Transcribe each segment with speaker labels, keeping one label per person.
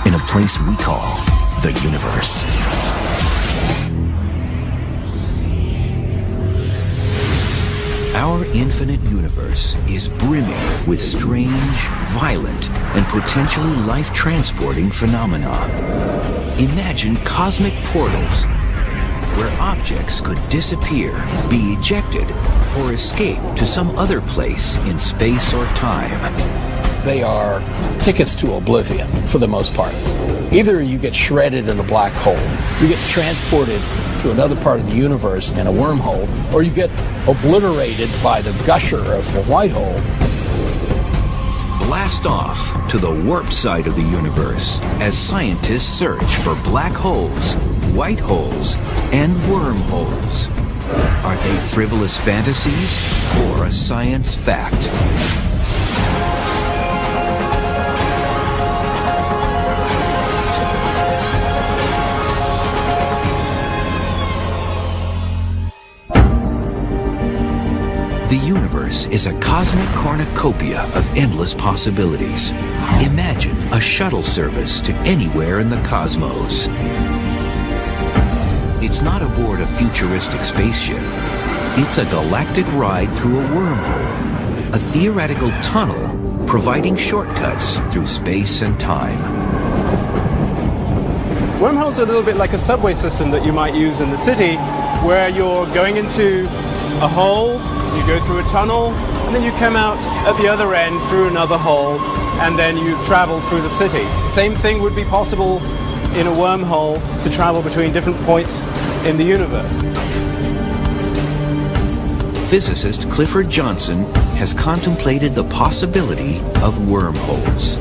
Speaker 1: in a place we call the universe. Our infinite universe is brimming with strange, violent, and potentially life-transporting phenomena. Imagine cosmic portals where objects could disappear, be ejected, or escape to some other place in space or time.
Speaker 2: They are tickets to oblivion, for the most part. Either you get shredded in a black hole, you get transported to another part of the universe in a wormhole, or you get obliterated by the gusher of a white hole.
Speaker 1: Blast off to the warp side of the universe as scientists search for black holes, white holes, and wormholes. Are they frivolous fantasies or a science fact? The universe is a cosmic cornucopia of endless possibilities. Imagine a shuttle service to anywhere in the cosmos. It's not aboard a futuristic spaceship. It's a galactic ride through a wormhole, a theoretical tunnel providing shortcuts through space and time.
Speaker 3: Wormholes are a little bit like a subway system that you might use in the city, where you're going into a hole, you go through a tunnel, and then you come out at the other end through another hole, and then you've traveled through the city. Same thing would be possible in a wormhole to travel between different points in the universe.
Speaker 1: Physicist Clifford Johnson has contemplated the possibility of wormholes.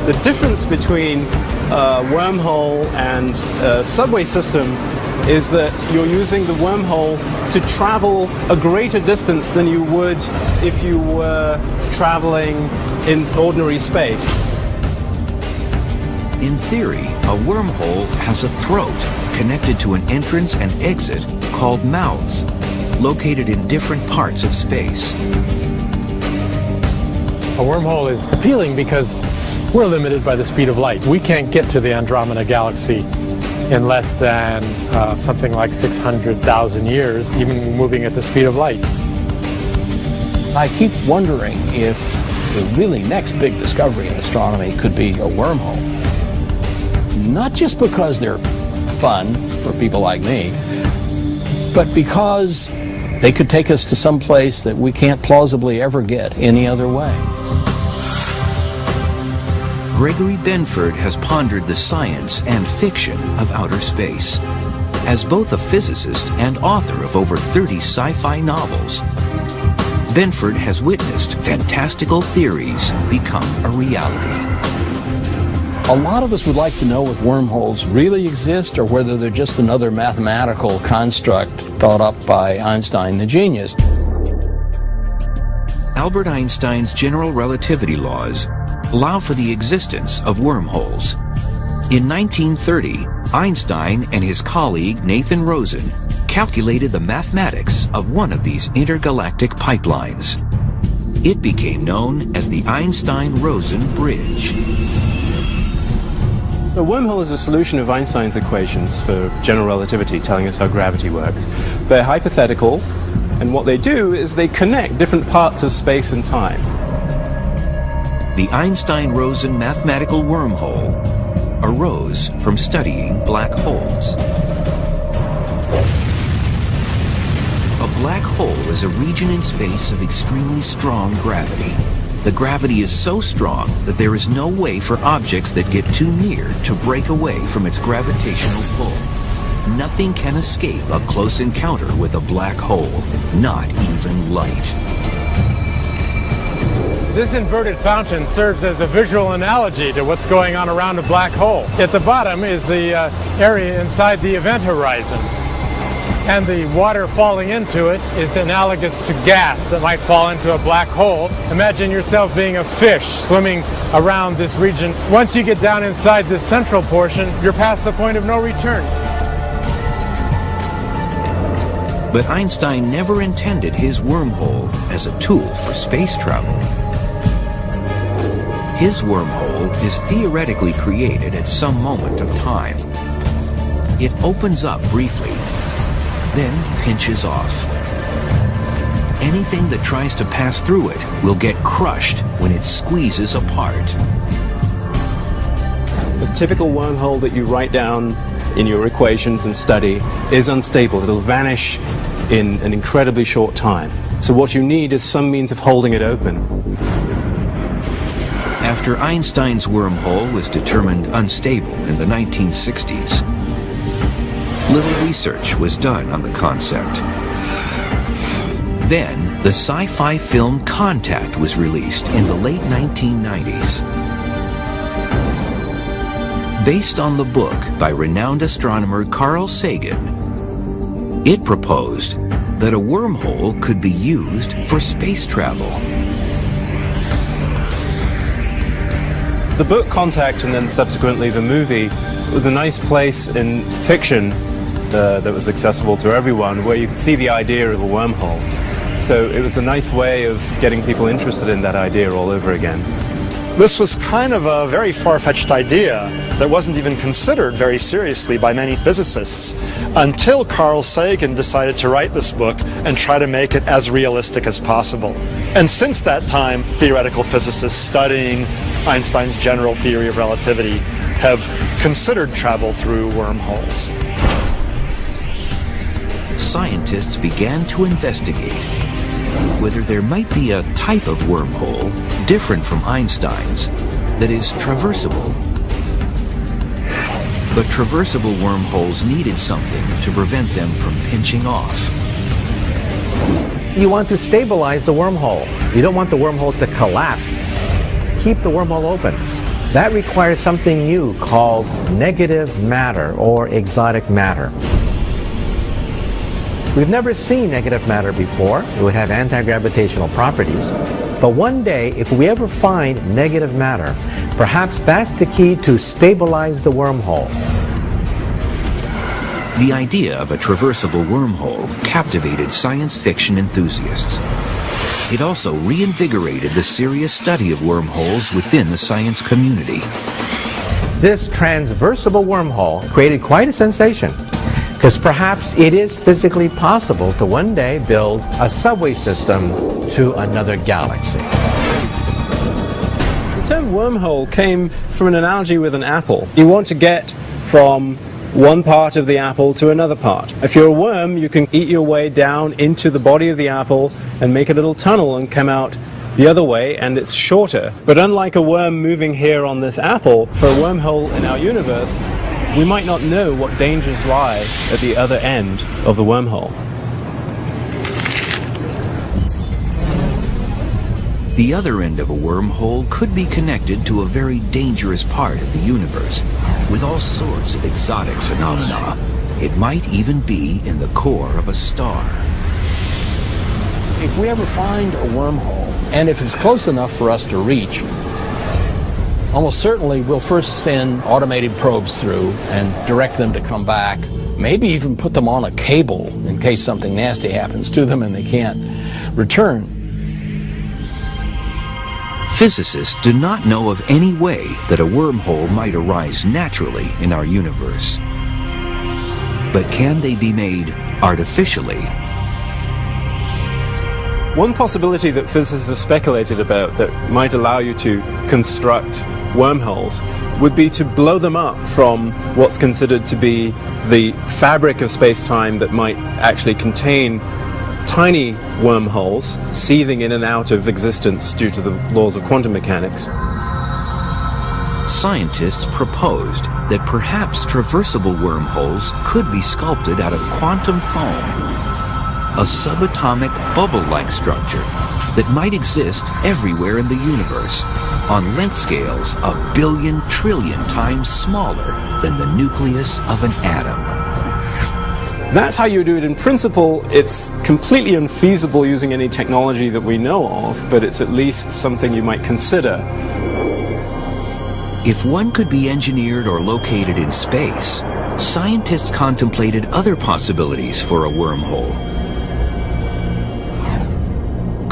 Speaker 3: The difference between a wormhole and a subway system is that you're using the wormhole to travel a greater distance than you would if you were traveling in ordinary space.
Speaker 1: In theory, a wormhole has a throat connected to an entrance and exit called mouths, located in different parts of space.
Speaker 4: A wormhole is appealing because we're limited by the speed of light. We can't get to the Andromeda Galaxy in less than something like 600,000 years, even moving at the speed of light.
Speaker 2: I keep wondering if the really next big discovery in astronomy could be a wormhole. Not just because they're fun for people like me, but because they could take us to some place that we can't plausibly ever get any other way.
Speaker 1: Gregory Benford has pondered the science and fiction of outer space. As both a physicist and author of over 30 sci-fi novels, Benford has witnessed fantastical theories become a reality.
Speaker 2: A lot of us would like to know if wormholes really exist or whether they're just another mathematical construct thought up by Einstein the genius.
Speaker 1: Albert Einstein's general relativity laws allow for the existence of wormholes. In 1930, Einstein and his colleague Nathan Rosen calculated the mathematics of one of these intergalactic pipelines. It became known as the Einstein-Rosen Bridge.
Speaker 3: A wormhole is a solution of Einstein's equations for general relativity, telling us how gravity works. They're hypothetical, and what they do is they connect different parts of space and time.
Speaker 1: The Einstein-Rosen mathematical wormhole arose from studying black holes. A black hole is a region in space of extremely strong gravity. The gravity is so strong that there is no way for objects that get too near to break away from its gravitational pull. Nothing can escape a close encounter with a black hole, not even light.
Speaker 4: This inverted fountain serves as a visual analogy to what's going on around a black hole. At the bottom is the area inside the event horizon. And the water falling into it is analogous to gas that might fall into a black hole. Imagine yourself being a fish swimming around this region. Once you get down inside this central portion, you're past the point of no return.
Speaker 1: But Einstein never intended his wormhole as a tool for space travel. His wormhole is theoretically created at some moment of time. It opens up briefly, then pinches off. Anything that tries to pass through it will get crushed when it squeezes apart.
Speaker 3: The typical wormhole that you write down in your equations and study is unstable. It'll vanish in an incredibly short time. So what you need is some means of holding it open.
Speaker 1: After Einstein's wormhole was determined unstable in the 1960s, little research was done on the concept. Then, the sci-fi film Contact was released in the late 1990s. Based on the book by renowned astronomer Carl Sagan, it proposed that a wormhole could be used for space travel.
Speaker 3: The book Contact and then subsequently the movie was a nice place in fiction that was accessible to everyone, where you could see the idea of a wormhole. So it was a nice way of getting people interested in that idea all over again.
Speaker 5: This was kind of a very far-fetched idea that wasn't even considered very seriously by many physicists until Carl Sagan decided to write this book and try to make it as realistic as possible. And since that time, theoretical physicists studying Einstein's general theory of relativity have considered travel through wormholes.
Speaker 1: Scientists began to investigate whether there might be a type of wormhole different from Einstein's that is traversable. But traversable wormholes needed something to prevent them from pinching off.
Speaker 6: You want to stabilize the wormhole. You don't want the wormhole to collapse. Keep the wormhole open. That requires something new called negative matter or exotic matter. We've never seen negative matter before. It would have anti-gravitational properties. But one day, if we ever find negative matter, perhaps that's the key to stabilize the wormhole.
Speaker 1: The idea of a traversable wormhole captivated science fiction enthusiasts. It also reinvigorated the serious study of wormholes within the science community.
Speaker 6: This transversable wormhole created quite a sensation, because perhaps it is physically possible to one day build a subway system to another galaxy.
Speaker 3: The term wormhole came from an analogy with an apple. You want to get from one part of the apple to another part. If you're a worm, you can eat your way down into the body of the apple and make a little tunnel and come out the other way, and it's shorter. But unlike a worm moving here on this apple, for a wormhole in our universe, we might not know what dangers lie at the other end of the wormhole.
Speaker 1: The other end of a wormhole could be connected to a very dangerous part of the universe, with all sorts of exotic phenomena. It might even be in the core of a star.
Speaker 2: If we ever find a wormhole, and if it's close enough for us to reach, almost certainly we'll first send automated probes through and direct them to come back, maybe even put them on a cable in case something nasty happens to them and they can't return.
Speaker 1: Physicists do not know of any way that a wormhole might arise naturally in our universe. But can they be made artificially?
Speaker 3: One possibility that physicists have speculated about that might allow you to construct wormholes would be to blow them up from what's considered to be the fabric of space-time that might actually contain tiny wormholes seething in and out of existence due to the laws of quantum mechanics.
Speaker 1: Scientists proposed that perhaps traversable wormholes could be sculpted out of quantum foam, a subatomic bubble-like structure that might exist everywhere in the universe, on length scales 1 billion trillion times smaller than the nucleus of an atom.
Speaker 3: That's how you do it in principle. It's completely unfeasible using any technology that we know of, but it's at least something you might consider.
Speaker 1: If one could be engineered or located in space, scientists contemplated other possibilities for a wormhole.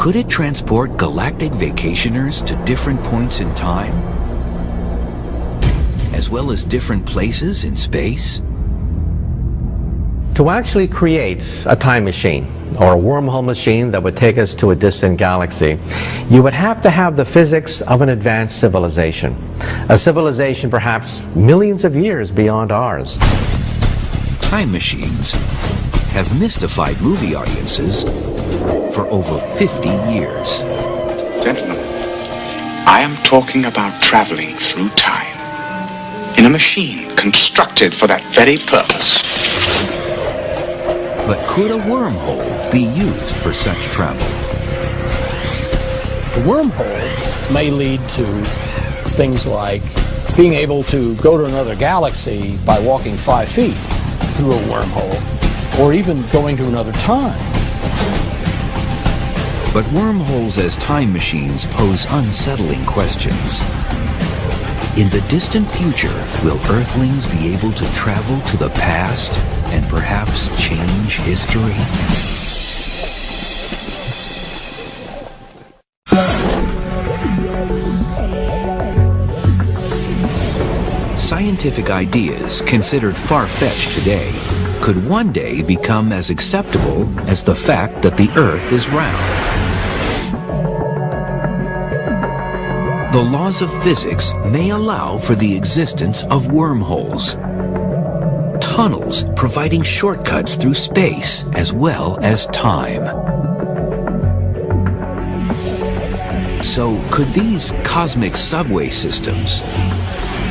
Speaker 1: Could it transport galactic vacationers to different points in time, as well as different places in space?
Speaker 6: To actually create a time machine or a wormhole machine that would take us to a distant galaxy, you would have to have the physics of an advanced civilization. A civilization perhaps millions of years beyond ours.
Speaker 1: Time machines have mystified movie audiences for over 50 years.
Speaker 7: Gentlemen, I am talking about traveling through time in a machine constructed for that very purpose.
Speaker 1: But could a wormhole be used for such travel?
Speaker 2: The wormhole may lead to things like being able to go to another galaxy by walking 5 feet through a wormhole, or even going to another time.
Speaker 1: But wormholes as time machines pose unsettling questions. In the distant future, will Earthlings be able to travel to the past and perhaps change history? Scientific ideas considered far-fetched today could one day become as acceptable as the fact that the Earth is round. The laws of physics may allow for the existence of wormholes, tunnels providing shortcuts through space as well as time. So, could these cosmic subway systems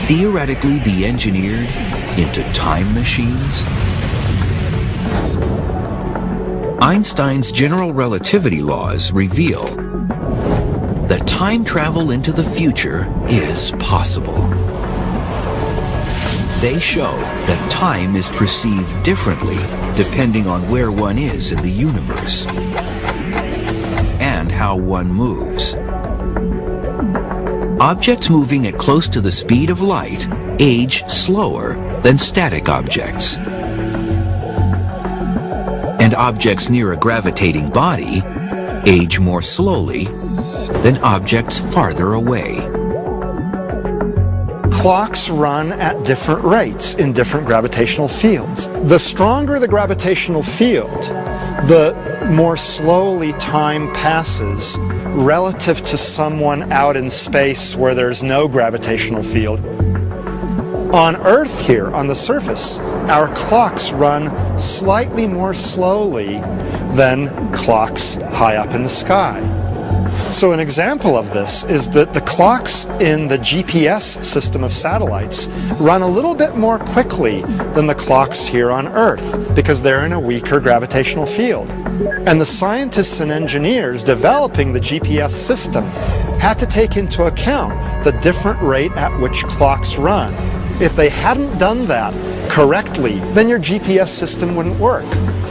Speaker 1: theoretically be engineered into time machines? Einstein's general relativity laws reveal that time travel into the future is possible. They show that time is perceived differently depending on where one is in the universe and how one moves. Objects moving at close to the speed of light age slower than static objects. And objects near a gravitating body age more slowly than objects farther away.
Speaker 5: Clocks run at different rates in different gravitational fields. The stronger the gravitational field, the more slowly time passes relative to someone out in space where there's no gravitational field. On Earth here, on the surface, our clocks run slightly more slowly than clocks high up in the sky. So an example of this is that the clocks in the GPS system of satellites run a little bit more quickly than the clocks here on Earth because they're in a weaker gravitational field. And the scientists and engineers developing the GPS system had to take into account the different rate at which clocks run. If they hadn't done that correctly, then your GPS system wouldn't work.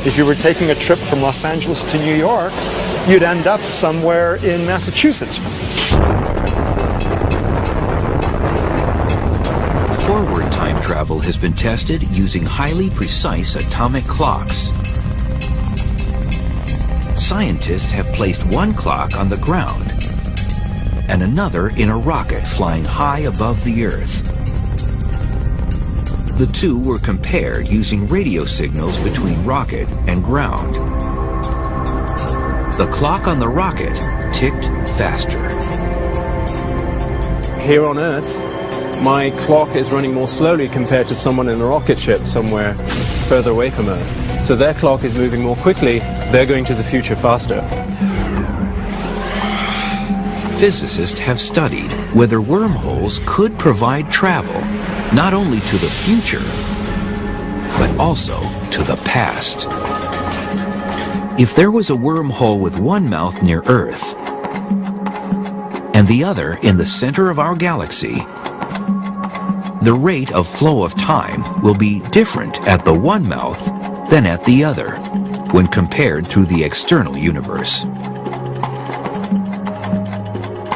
Speaker 5: If you were taking a trip from Los Angeles to New York, you'd end up somewhere in Massachusetts.
Speaker 1: Forward time travel has been tested using highly precise atomic clocks. Scientists have placed one clock on the ground and another in a rocket flying high above the Earth. The two were compared using radio signals between rocket and ground. The clock on the rocket ticked faster.
Speaker 3: Here on Earth, my clock is running more slowly compared to someone in a rocket ship somewhere further away from Earth. So their clock is moving more quickly, they're going to the future faster.
Speaker 1: Physicists have studied whether wormholes could provide travel not only to the future, but also to the past. If there was a wormhole with one mouth near Earth and the other in the center of our galaxy, the rate of flow of time will be different at the one mouth than at the other when compared through the external universe.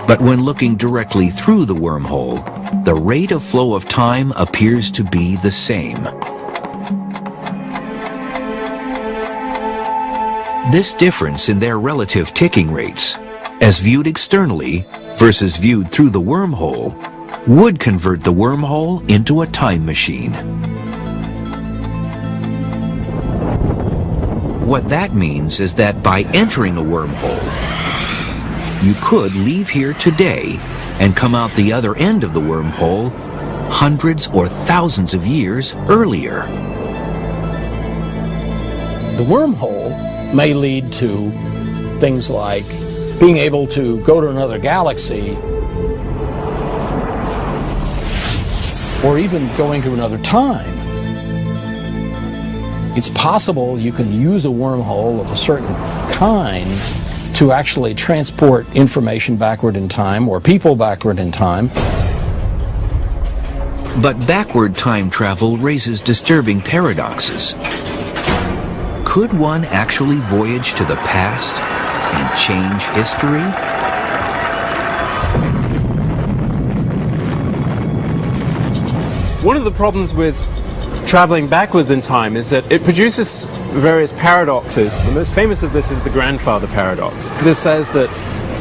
Speaker 1: But when looking directly through the wormhole, the rate of flow of time appears to be the same. This difference in their relative ticking rates, as viewed externally versus viewed through the wormhole, would convert the wormhole into a time machine. What that means is that by entering a wormhole, you could leave here today and come out the other end of the wormhole hundreds or thousands of years earlier.
Speaker 2: The wormhole may lead to things like being able to go to another galaxy, or even going to another time. It's possible you can use a wormhole of a certain kind to actually transport information backward in time, or people backward in time.
Speaker 1: But backward time travel raises disturbing paradoxes. Could one actually voyage to the past and change history?
Speaker 3: One of the problems with traveling backwards in time is that it produces various paradoxes. The most famous of this is the grandfather paradox. This says that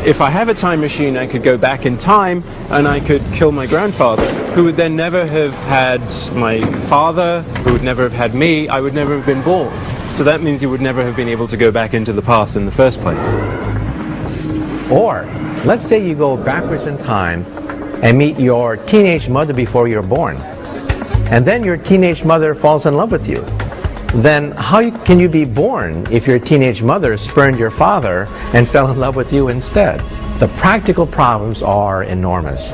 Speaker 3: if I have a time machine, I could go back in time and I could kill my grandfather, who would then never have had my father, who would never have had me, I would never have been born. So that means you would never have been able to go back into the past in the first place.
Speaker 6: Or, let's say you go backwards in time and meet your teenage mother before you're born. And then your teenage mother falls in love with you. Then how can you be born if your teenage mother spurned your father and fell in love with you instead? The practical problems are enormous.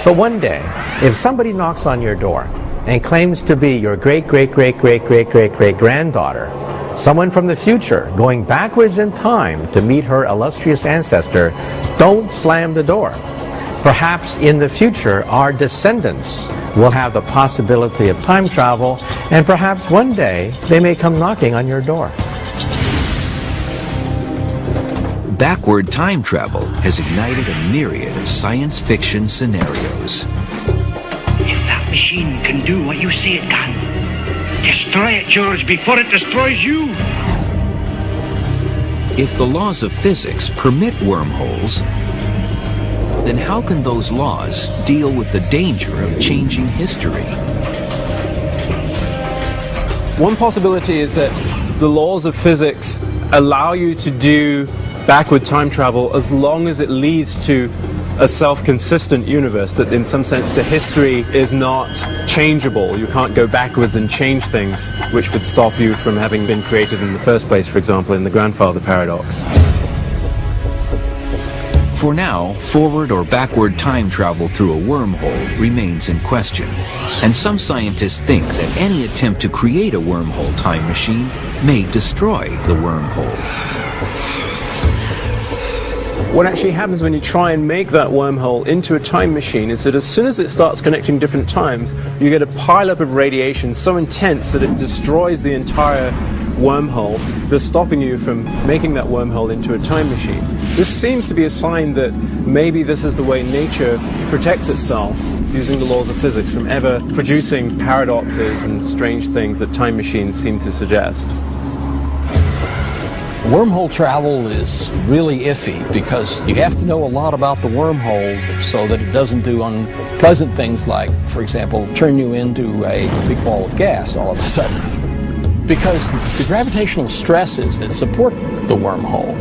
Speaker 6: But one day, if somebody knocks on your door and claims to be your great-great-great-great-great-great-great-granddaughter, someone from the future going backwards in time to meet her illustrious ancestor, don't slam the door. Perhaps in the future, our descendants will have the possibility of time travel, and perhaps one day they may come knocking on your door.
Speaker 1: Backward time travel has ignited a myriad of science fiction scenarios.
Speaker 8: If that machine can do what you say it can, destroy it, George, before it destroys you.
Speaker 1: If the laws of physics permit wormholes, then how can those laws deal with the danger of changing history?
Speaker 3: One possibility is that the laws of physics allow you to do backward time travel as long as it leads to a self-consistent universe, that in some sense the history is not changeable. You can't go backwards and change things which would stop you from having been created in the first place, for example, in the grandfather paradox.
Speaker 1: For now, forward or backward time travel through a wormhole remains in question, and some scientists think that any attempt to create a wormhole time machine may destroy the wormhole.
Speaker 3: What actually happens when you try and make that wormhole into a time machine is that as soon as it starts connecting different times, you get a pileup of radiation so intense that it destroys the entire wormhole, thus stopping you from making that wormhole into a time machine. This seems to be a sign that maybe this is the way nature protects itself, using the laws of physics, from ever producing paradoxes and strange things that time machines seem to suggest.
Speaker 2: Wormhole travel is really iffy because you have to know a lot about the wormhole so that it doesn't do unpleasant things like, for example, turn you into a big ball of gas all of a sudden. Because the gravitational stresses that support the wormhole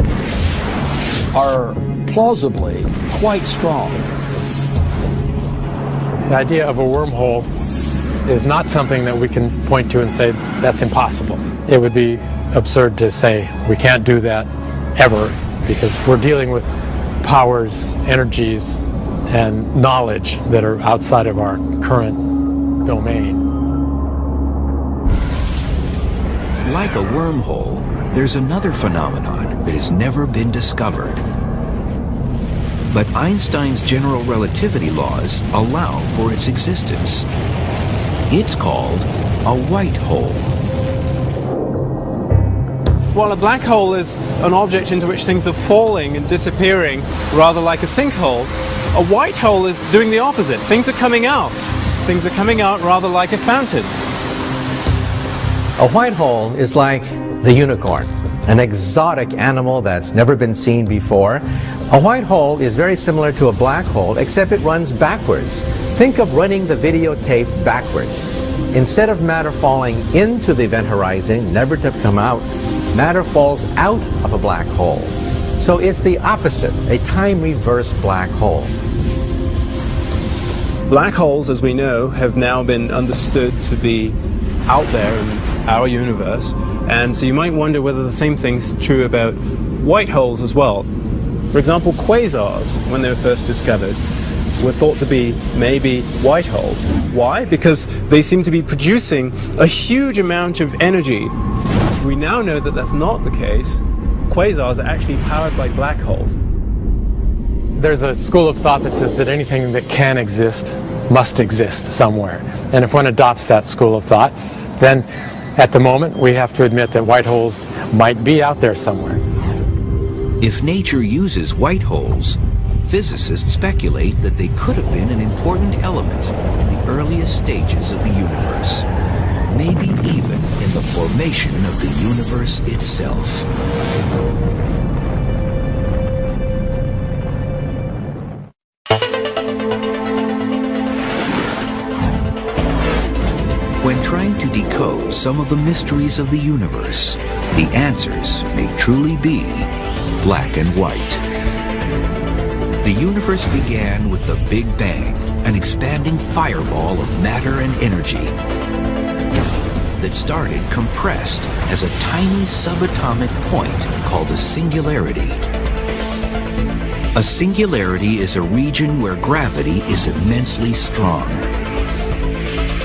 Speaker 2: are plausibly quite strong.
Speaker 4: The idea of a wormhole is not something that we can point to and say that's impossible. It would be absurd to say we can't do that ever, because we're dealing with powers, energies, and knowledge that are outside of our current domain.
Speaker 1: Like a wormhole, there's another phenomenon that has never been discovered. But Einstein's general relativity laws allow for its existence. It's called a white hole.
Speaker 3: While a black hole is an object into which things are falling and disappearing, rather like a sinkhole, a white hole is doing the opposite. Things are coming out. Things are coming out rather like a fountain.
Speaker 6: A white hole is like the unicorn. an exotic animal that's never been seen before. A white hole is very similar to a black hole, except it runs backwards. Think of running the videotape backwards. Instead of matter falling into the event horizon, never to come out, matter falls out of a black hole. So it's the opposite, a time reverse black hole.
Speaker 3: Black holes, as we know, have now been understood to be out there in our universe, and so you might wonder whether the same thing's true about white holes as well. For example, quasars, when they were first discovered, were thought to be maybe white holes. Why? Because they seem to be producing a huge amount of energy. We now know that that's not the case. Quasars are actually powered by black holes.
Speaker 4: There's a school of thought that says that anything that can exist must exist somewhere. And if one adopts that school of thought, then at the moment we have to admit that white holes might be out there somewhere.
Speaker 1: If nature uses white holes, physicists speculate that they could have been an important element in the earliest stages of the universe, maybe even in the formation of the universe itself. When trying to decode some of the mysteries of the universe, the answers may truly be black and white. The universe began with the Big Bang, an expanding fireball of matter and energy that started compressed as a tiny subatomic point called a singularity. A singularity is a region where gravity is immensely strong.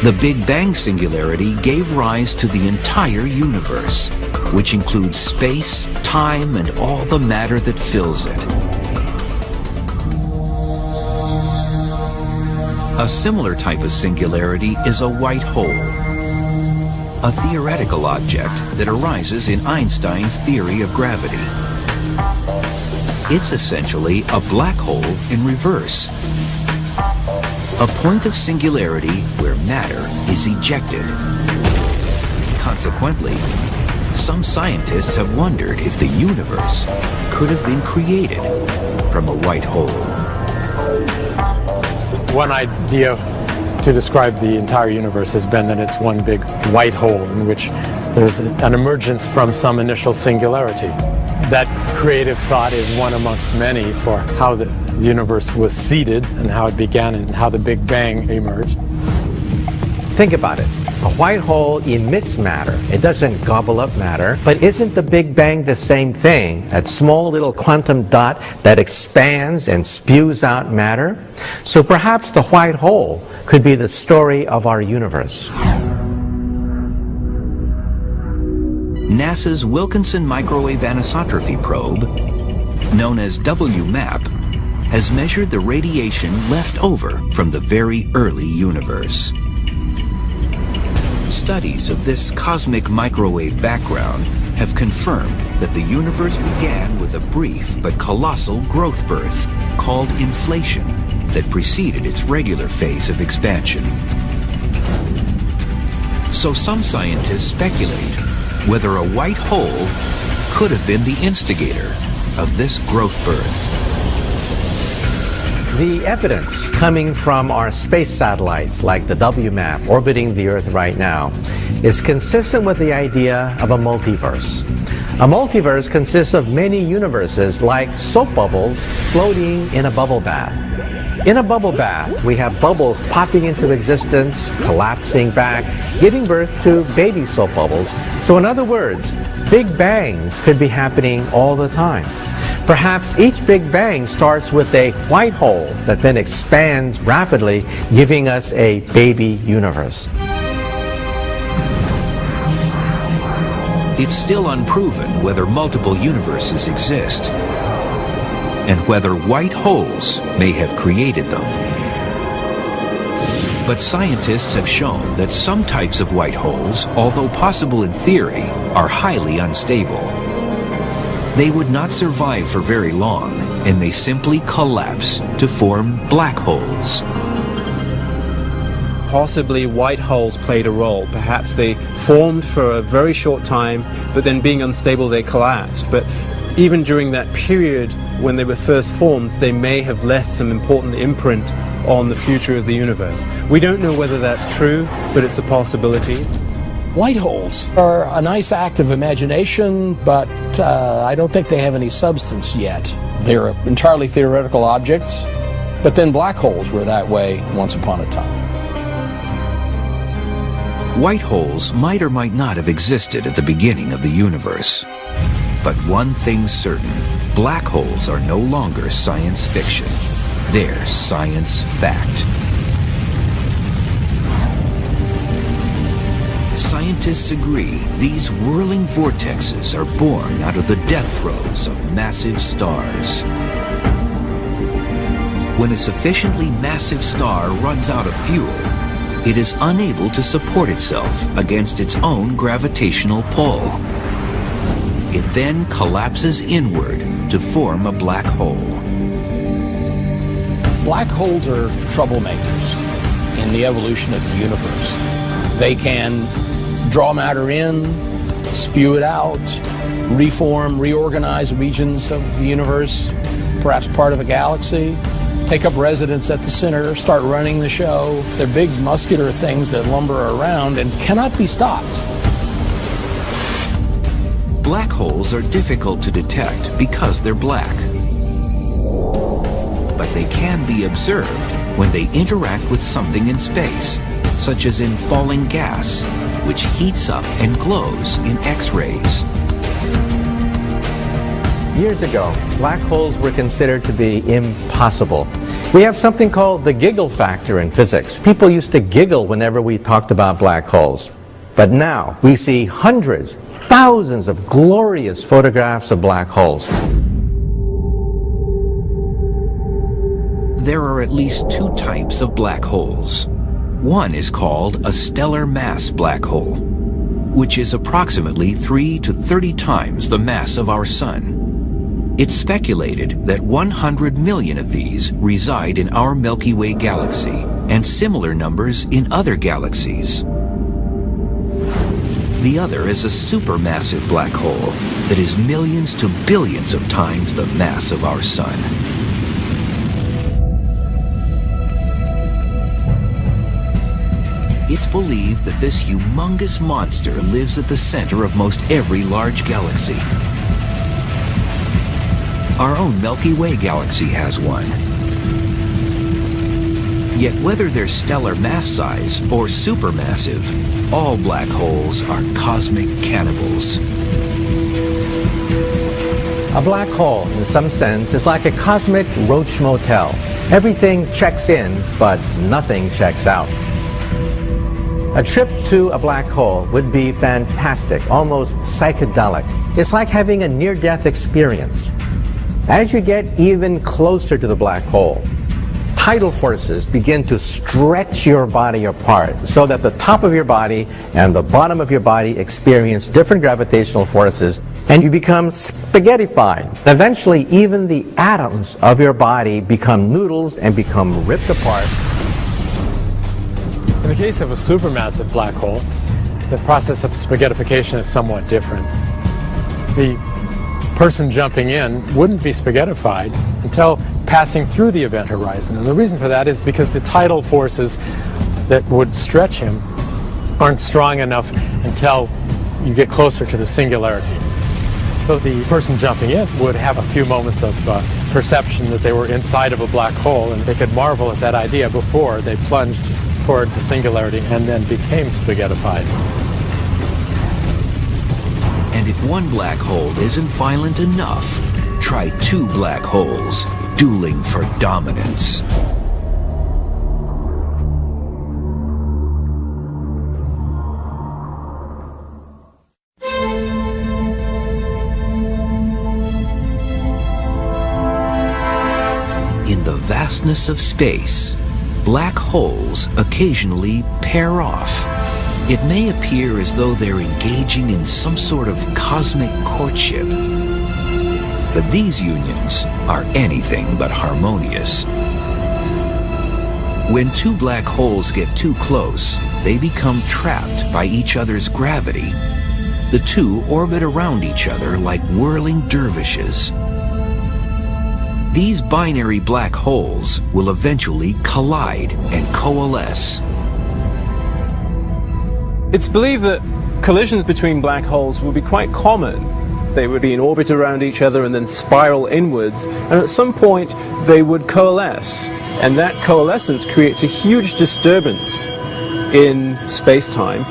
Speaker 1: The Big Bang singularity gave rise to the entire universe, which includes space, time, and all the matter that fills it. A similar type of singularity is a white hole, a theoretical object that arises in Einstein's theory of gravity. It's essentially a black hole in reverse. A point of singularity where matter is ejected. Consequently, some scientists have wondered if the universe could have been created from a white hole.
Speaker 4: One idea to describe the entire universe has been that it's one big white hole in which there's an emergence from some initial singularity. That creative thought is one amongst many for how the universe was seeded and how it began and how the Big Bang emerged.
Speaker 6: Think about it. A white hole emits matter. It doesn't gobble up matter. But isn't the Big Bang the same thing? That small little quantum dot that expands and spews out matter? So perhaps the white hole could be the story of our universe.
Speaker 1: NASA's Wilkinson Microwave Anisotropy Probe, known as WMAP, has measured the radiation left over from the very early universe. Studies of this cosmic microwave background have confirmed that the universe began with a brief but colossal growth burst called inflation that preceded its regular phase of expansion. So some scientists speculate whether a white hole could have been the instigator of this growth burst.
Speaker 6: The evidence coming from our space satellites like the WMAP orbiting the Earth right now is consistent with the idea of a multiverse. A multiverse consists of many universes like soap bubbles floating in a bubble bath. In a bubble bath, we have bubbles popping into existence, collapsing back, giving birth to baby soap bubbles. So in other words, Big Bangs could be happening all the time. Perhaps each Big Bang starts with a white hole that then expands rapidly, giving us a baby universe.
Speaker 1: It's still unproven whether multiple universes exist, and whether white holes may have created them. But scientists have shown that some types of white holes, although possible in theory, are highly unstable. They would not survive for very long and may simply collapse to form black holes.
Speaker 3: possibly white holes played a role. Perhaps they formed for a very short time, but then being unstable, they collapsed. But even during that period when they were first formed, they may have left some important imprint on the future of the universe. We don't know whether that's true, but it's a possibility.
Speaker 2: White holes are a nice act of imagination, but I don't think they have any substance yet. They're entirely theoretical objects, but then black holes were that way once upon a time.
Speaker 1: White holes might or might not have existed at the beginning of the universe. But one thing's certain, black holes are no longer science fiction. They're science fact. Scientists agree these whirling vortexes are born out of the death throes of massive stars. When a sufficiently massive star runs out of fuel, it is unable to support itself against its own gravitational pull. It then collapses inward to form a black hole.
Speaker 2: Black holes are troublemakers in the evolution of the universe. They can draw matter in, spew it out, reform, reorganize regions of the universe, perhaps part of a galaxy, take up residence at the center, start running the show. They're big muscular things that lumber around and cannot be stopped.
Speaker 1: Black holes are difficult to detect because they're black. But they can be observed when they interact with something in space, such as in falling gas, which heats up and glows in X-rays.
Speaker 6: Years ago, black holes were considered to be impossible. We have something called the giggle factor in physics. People used to giggle whenever we talked about black holes. But now we see hundreds, thousands of glorious photographs of black holes.
Speaker 1: There are at least two types of black holes. One is called a stellar mass black hole, which is approximately 3 to 30 times the mass of our Sun. It's speculated that 100 million of these reside in our Milky Way galaxy, and similar numbers in other galaxies. The other is a supermassive black hole that is millions to billions of times the mass of our Sun. It's believed that this humongous monster lives at the center of most every large galaxy. Our own Milky Way galaxy has one. Yet whether they're stellar mass size or supermassive, all black holes are cosmic cannibals.
Speaker 6: A black hole, in some sense, is like a cosmic roach motel. Everything checks in, but nothing checks out. A trip to a black hole would be fantastic, almost psychedelic. It's like having a near-death experience. As you get even closer to the black hole, tidal forces begin to stretch your body apart so that the top of your body and the bottom of your body experience different gravitational forces, and you become spaghettified. Eventually, even the atoms of your body become noodles and become ripped apart.
Speaker 4: In the case of a supermassive black hole, the process of spaghettification is somewhat different. The person jumping in wouldn't be spaghettified until passing through the event horizon. And the reason for that is because the tidal forces that would stretch him aren't strong enough until you get closer to the singularity. So the person jumping in would have a few moments of perception that they were inside of a black hole, and they could marvel at that idea before they plunged toward the singularity and then became spaghettified.
Speaker 1: And if one black hole isn't violent enough, try two black holes dueling for dominance. In the vastness of space, black holes occasionally pair off. It may appear as though they're engaging in some sort of cosmic courtship. But these unions are anything but harmonious. When two black holes get too close, they become trapped by each other's gravity. The two orbit around each other like whirling dervishes. These binary black holes will eventually collide and coalesce.
Speaker 3: It's believed that collisions between black holes will be quite common. They would be in orbit around each other and then spiral inwards, and at some point they would coalesce. And that coalescence creates a huge disturbance in space-time.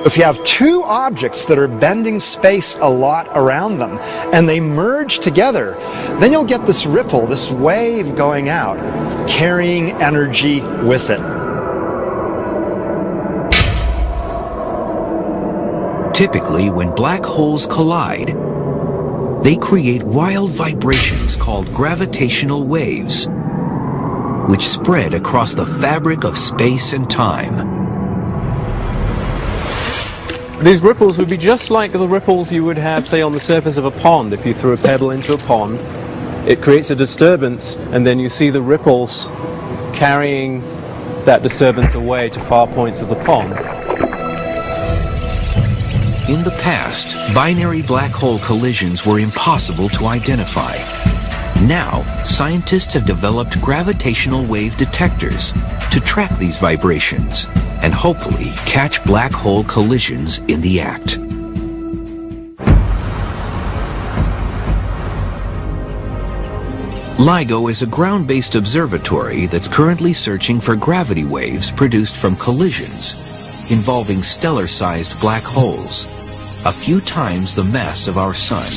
Speaker 5: If you have two objects that are bending space a lot around them and they merge together, then you'll get this ripple, this wave going out, carrying energy with it.
Speaker 1: Typically, when black holes collide, they create wild vibrations called gravitational waves, which spread across the fabric of space and time.
Speaker 3: These ripples would be just like the ripples you would have, say, on the surface of a pond. If you threw a pebble into a pond, it creates a disturbance, and then you see the ripples carrying that disturbance away to far points of the pond.
Speaker 1: In the past, binary black hole collisions were impossible to identify. Now, scientists have developed gravitational wave detectors to track these vibrations and hopefully catch black hole collisions in the act. LIGO is a ground-based observatory that's currently searching for gravity waves produced from collisions involving stellar-sized black holes, a few times the mass of our Sun.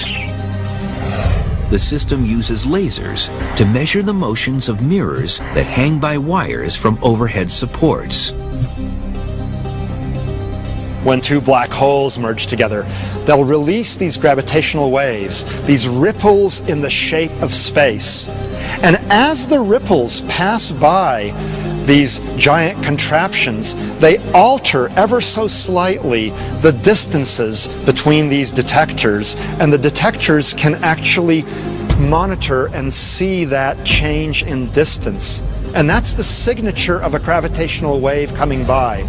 Speaker 1: The system uses lasers to measure the motions of mirrors that hang by wires from overhead supports.
Speaker 5: When two black holes merge together, they'll release these gravitational waves, these ripples in the shape of space. And as the ripples pass by these giant contraptions, they alter ever so slightly the distances between these detectors, and the detectors can actually monitor and see that change in distance. And that's the signature of a gravitational wave coming by.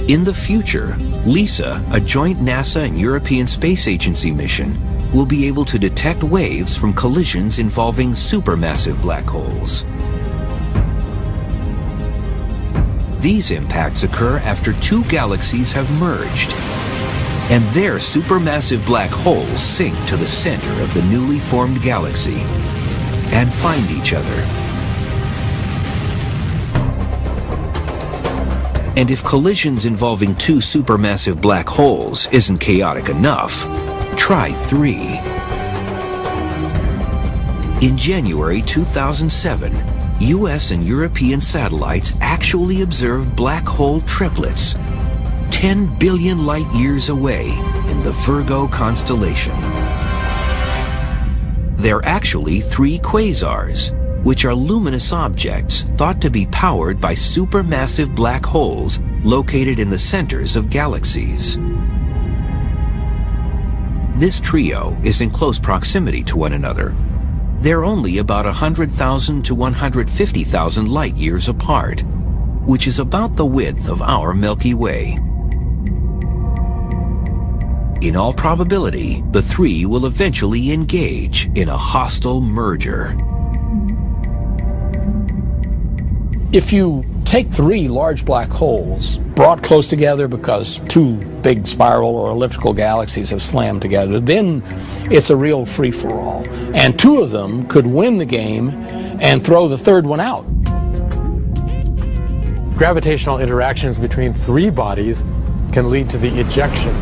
Speaker 1: In the future, LISA, a joint NASA and European Space Agency mission, will be able to detect waves from collisions involving supermassive black holes. These impacts occur after two galaxies have merged, and their supermassive black holes sink to the center of the newly formed galaxy and find each other. And if collisions involving two supermassive black holes isn't chaotic enough, try three. In January 2007, US and European satellites actually observed black hole triplets 10 billion light years away in the Virgo constellation. They're actually three quasars, which are luminous objects thought to be powered by supermassive black holes located in the centers of galaxies. This trio is in close proximity to one another. They're only about 100,000 to 150,000 light years apart, which is about the width of our Milky Way. In all probability, the three will eventually engage in a hostile merger.
Speaker 2: If you take three large black holes brought close together because two big spiral or elliptical galaxies have slammed together, then it's a real free-for-all. And two of them could win the game and throw the third one out.
Speaker 4: Gravitational interactions between three bodies can lead to the ejection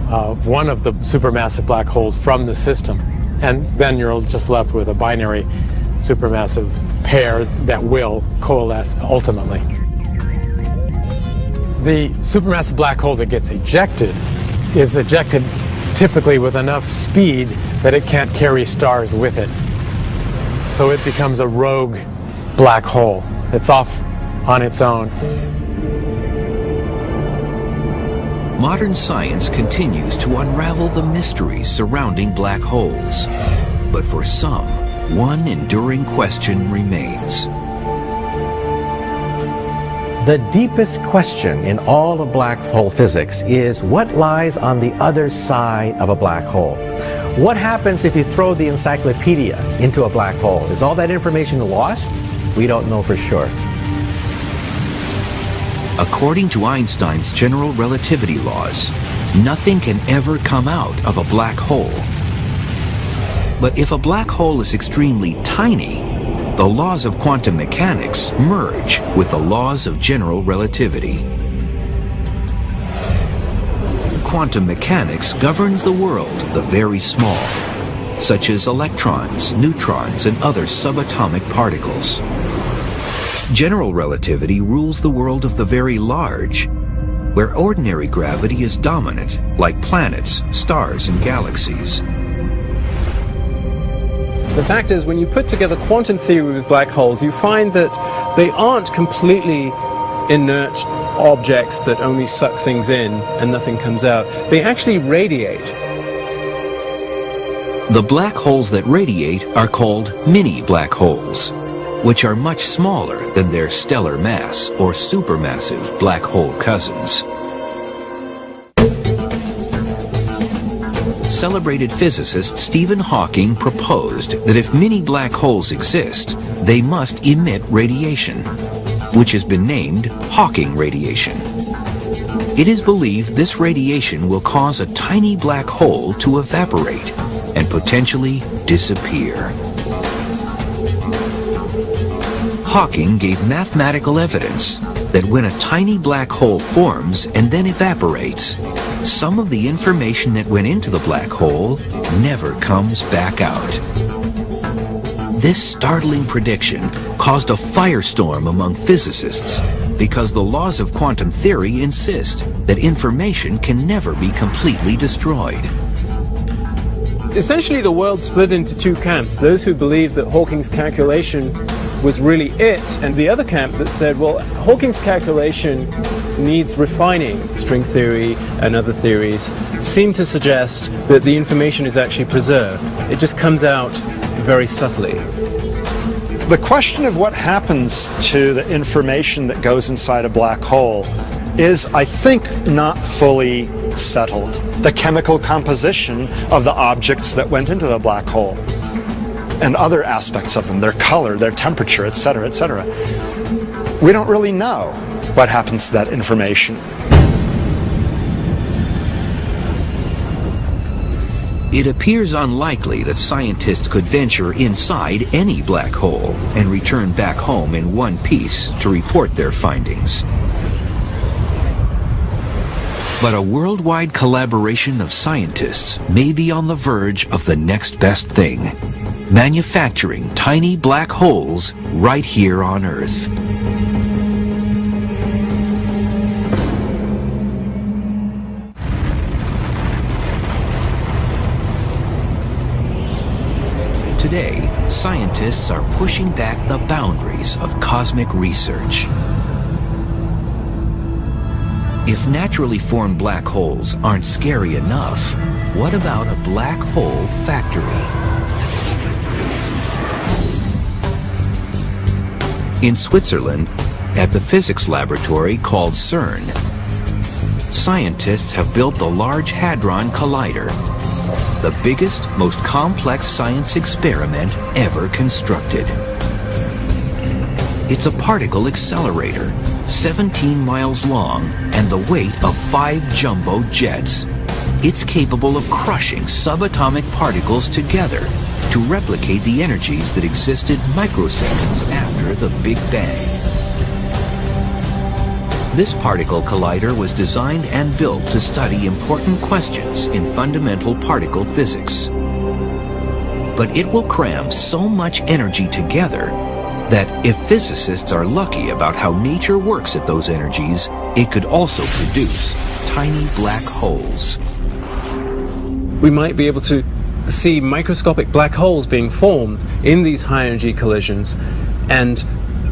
Speaker 4: of one of the supermassive black holes from the system. And then you're just left with a binary supermassive pair that will coalesce ultimately. The supermassive black hole that gets ejected is ejected typically with enough speed that it can't carry stars with it. So it becomes a rogue black hole. It's off on its own.
Speaker 1: Modern science continues to unravel the mysteries surrounding black holes. But for some, one enduring question remains.
Speaker 6: The deepest question in all of black hole physics is what lies on the other side of a black hole? What happens if you throw the encyclopedia into a black hole? Is all that information lost? We don't know for sure.
Speaker 1: According to Einstein's general relativity laws, nothing can ever come out of a black hole. But if a black hole is extremely tiny, the laws of quantum mechanics merge with the laws of general relativity. Quantum mechanics governs the world of the very small, such as electrons, neutrons, and other subatomic particles. General relativity rules the world of the very large, where ordinary gravity is dominant, like planets, stars, and galaxies.
Speaker 3: The fact is, when you put together quantum theory with black holes, you find that they aren't completely inert objects that only suck things in and nothing comes out. They actually radiate.
Speaker 1: The black holes that radiate are called mini black holes, which are much smaller than their stellar mass or supermassive black hole cousins. Celebrated physicist Stephen Hawking proposed that if mini black holes exist, they must emit radiation, which has been named Hawking radiation. It is believed this radiation will cause a tiny black hole to evaporate and potentially disappear. Hawking gave mathematical evidence that when a tiny black hole forms and then evaporates, some of the information that went into the black hole never comes back out. This startling prediction caused a firestorm among physicists because the laws of quantum theory insist that information can never be completely destroyed.
Speaker 3: Essentially, the world split into two camps: those who believed that Hawking's calculation was really it, and the other camp that said, well, Hawking's calculation needs refining. String theory and other theories seem to suggest that the information is actually preserved. It just comes out very subtly.
Speaker 5: The question of what happens to the information that goes inside a black hole is, I think, not fully settled. The chemical composition of the objects that went into the black hole and other aspects of them, their color, their temperature, etc., etc. We don't really know what happens to that information.
Speaker 1: It appears unlikely that scientists could venture inside any black hole and return back home in one piece to report their findings. But a worldwide collaboration of scientists may be on the verge of the next best thing: manufacturing tiny black holes right here on Earth. Today, scientists are pushing back the boundaries of cosmic research. If naturally formed black holes aren't scary enough, what about a black hole factory? In Switzerland, at the physics laboratory called CERN, scientists have built the Large Hadron Collider, the biggest, most complex science experiment ever constructed. It's a particle accelerator, 17 miles long and the weight of 5 jumbo jets. It's capable of crushing subatomic particles together to replicate the energies that existed microseconds after the Big Bang. This particle collider was designed and built to study important questions in fundamental particle physics. But it will cram so much energy together that if physicists are lucky about how nature works at those energies, it could also produce tiny black holes.
Speaker 3: We might be able to see microscopic black holes being formed in these high-energy collisions, and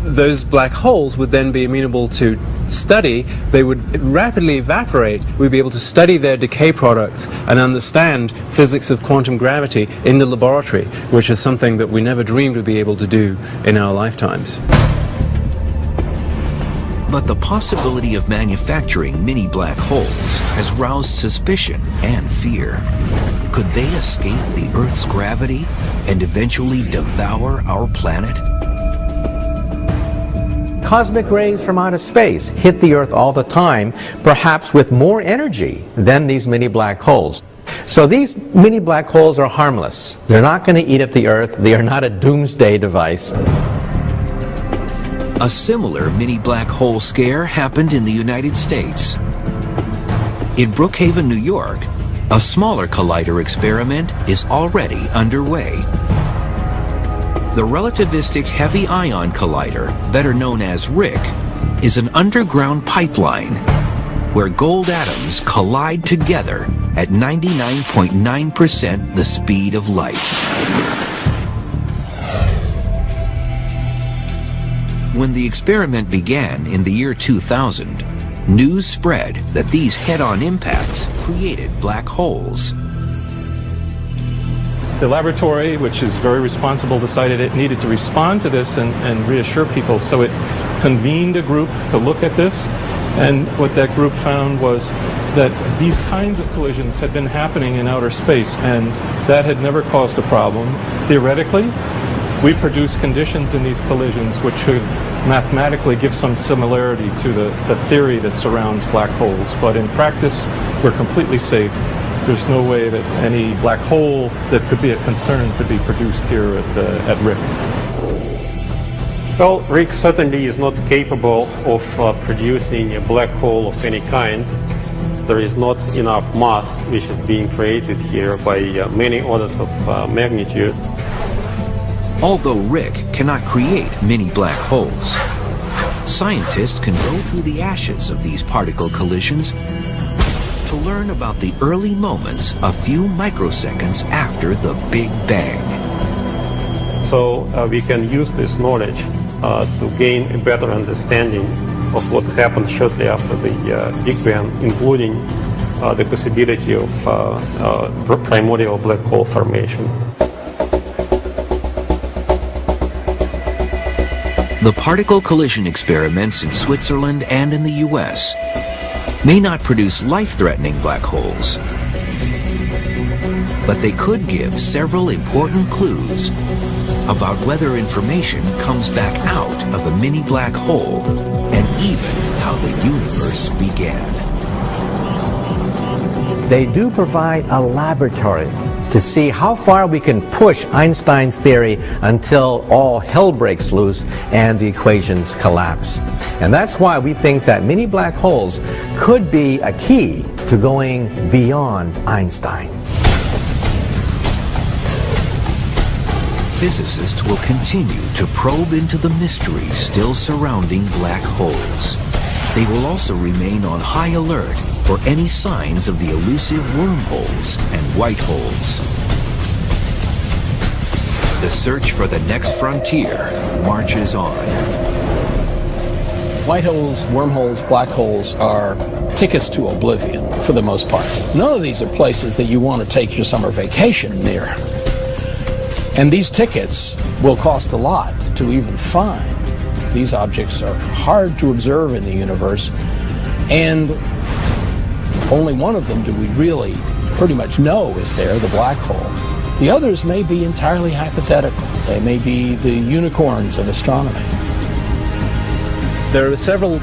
Speaker 3: those black holes would then be amenable to study. They would rapidly evaporate. We'd be able to study their decay products and understand physics of quantum gravity in the laboratory, which is something that we never dreamed we'd be able to do in our lifetimes.
Speaker 1: But the possibility of manufacturing mini black holes has roused suspicion and fear. Could they escape the Earth's gravity and eventually devour our planet?
Speaker 6: Cosmic rays from outer space hit the Earth all the time, perhaps with more energy than these mini black holes. So these mini black holes are harmless. They're not going to eat up the Earth. They are not a doomsday device.
Speaker 1: A similar mini black hole scare happened in the United States. In Brookhaven, New York, a smaller collider experiment is already underway. The relativistic heavy ion collider, better known as RIC, is an underground pipeline where gold atoms collide together at 99.9% the speed of light. When the experiment began in the year 2000, news spread that these head-on impacts created black holes.
Speaker 9: The laboratory, which is very responsible, decided it needed to respond to this and reassure people, so it convened a group to look at this. And what that group found was that these kinds of collisions had been happening in outer space, and that had never caused a problem. Theoretically, we produce conditions in these collisions which should mathematically give some similarity to the theory that surrounds black holes. But in practice, we're completely safe. There's no way that any black hole that could be a concern could be produced here at RIC.
Speaker 10: Well, RIC certainly is not capable of producing a black hole of any kind. There is not enough mass which is being created here by many orders of magnitude.
Speaker 1: Although RIC cannot create mini black holes, scientists can go through the ashes of these particle collisions to learn about the early moments a few microseconds after the Big Bang.
Speaker 10: So we can use this knowledge to gain a better understanding of what happened shortly after the Big Bang, including the possibility of primordial black hole formation.
Speaker 1: The particle collision experiments in Switzerland and in the US may not produce life-threatening black holes, but they could give several important clues about whether information comes back out of a mini black hole and even how the universe began.
Speaker 6: They do provide a laboratory to see how far we can push Einstein's theory until all hell breaks loose and the equations collapse. And that's why we think that mini black holes could be a key to going beyond Einstein.
Speaker 1: Physicists will continue to probe into the mysteries still surrounding black holes. They will also remain on high alert for any signs of the elusive wormholes and white holes. The search for the next frontier marches on.
Speaker 2: White holes, wormholes, black holes are tickets to oblivion for the most part. None of these are places that you want to take your summer vacation near. And these tickets will cost a lot to even find. These objects are hard to observe in the universe, and only one of them do we really pretty much know is there, the black hole. The others may be entirely hypothetical. They may be the unicorns of astronomy.
Speaker 3: There are several